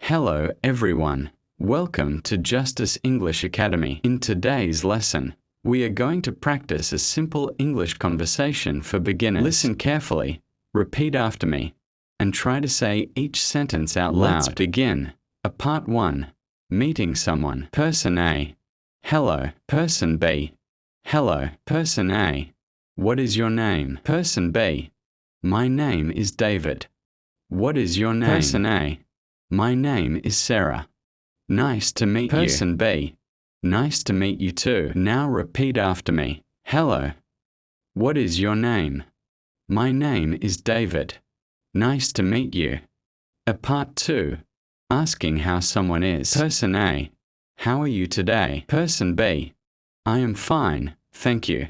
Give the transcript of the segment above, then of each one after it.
Hello everyone. Welcome to Justice English Academy. In today's lesson, we are going to practice a simple English conversation for beginners. Listen carefully, repeat after me, and try to say each sentence out loud. Let's begin. Part 1. Meeting someone. Person A. Hello. Person B. Hello. Person A. What is your name? Person B. My name is David. What is your name? Person A. My name is Sarah. Nice to meet you. Person B. Nice to meet you too. Now repeat after me. Hello. What is your name? My name is David. Nice to meet you. Part 2. Asking how someone is. Person A. How are you today? Person B. I am fine, thank you.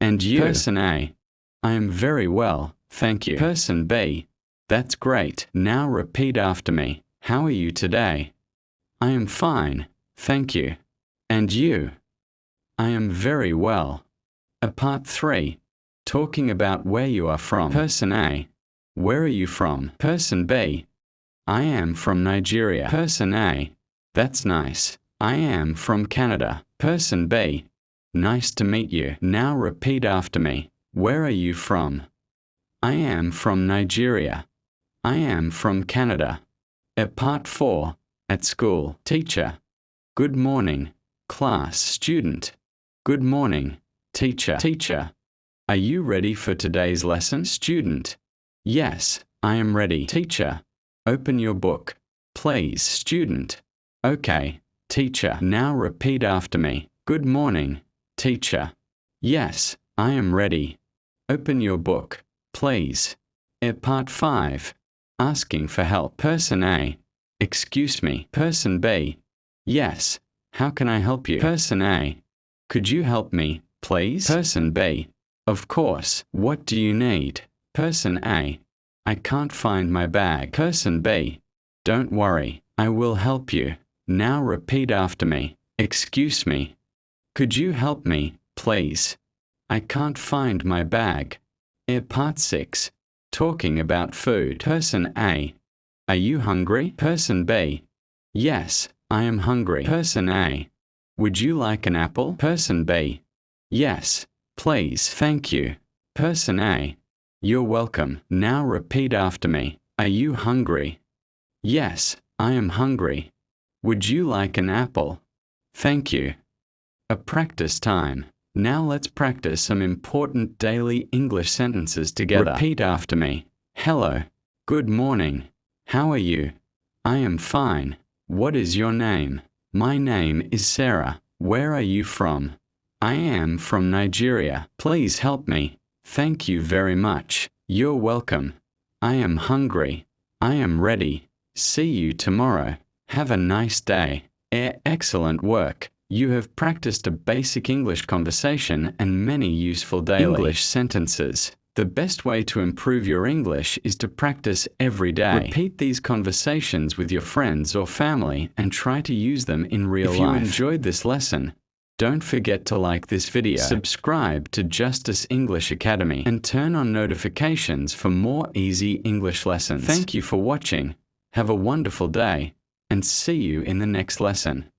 And you? Person A. I am very well, thank you. Person B. That's great. Now repeat after me. How are you today? I am fine, thank you. And you? I am very well. Part 3. Talking about where you are from. Person A. Where are you from? Person B. I am from Nigeria. Person A. That's nice. I am from Canada. Person B. Nice to meet you. Now repeat after me. Where are you from? I am from Nigeria. I am from Canada. Part 4. At school. Teacher. Good morning, class. Student. Good morning, teacher. Teacher. Are you ready for today's lesson? Student. Yes, I am ready. Teacher. Open your book, please. Student. Okay, teacher. Now repeat after me. Good morning, teacher. Yes, I am ready. Open your book, please. Part 5. Asking for help. Person A. Excuse me. Person B. Yes, how can I help you? Person A. Could you help me, please? Person B. Of course. What do you need? Person A. I can't find my bag. Person B. Don't worry, I will help you. Now repeat after me. Excuse me. Could you help me, please? I can't find my bag. Part 6. Talking about food. Person A. Are you hungry? Person B. Yes, I am hungry. Person A. Would you like an apple? Person B. Yes, please. Thank you. Person A. You're welcome. Now repeat after me. Are you hungry? Yes, I am hungry. Would you like an apple? Thank you. Practice time. Now let's practice some important daily English sentences together. Repeat after me. Hello. Good morning. How are you? I am fine. What is your name? My name is Sarah. Where are you from? I am from Nigeria. Please help me. Thank you very much. You're welcome. I am hungry. I am ready. See you tomorrow. Have a nice day. Excellent work. You have practiced a basic English conversation and many useful daily English sentences. The best way to improve your English is to practice every day. Repeat these conversations with your friends or family and try to use them in real life. If you enjoyed this lesson, don't forget to like this video, subscribe to Justice English Academy, and turn on notifications for more easy English lessons. Thank you for watching. Have a wonderful day, and see you in the next lesson.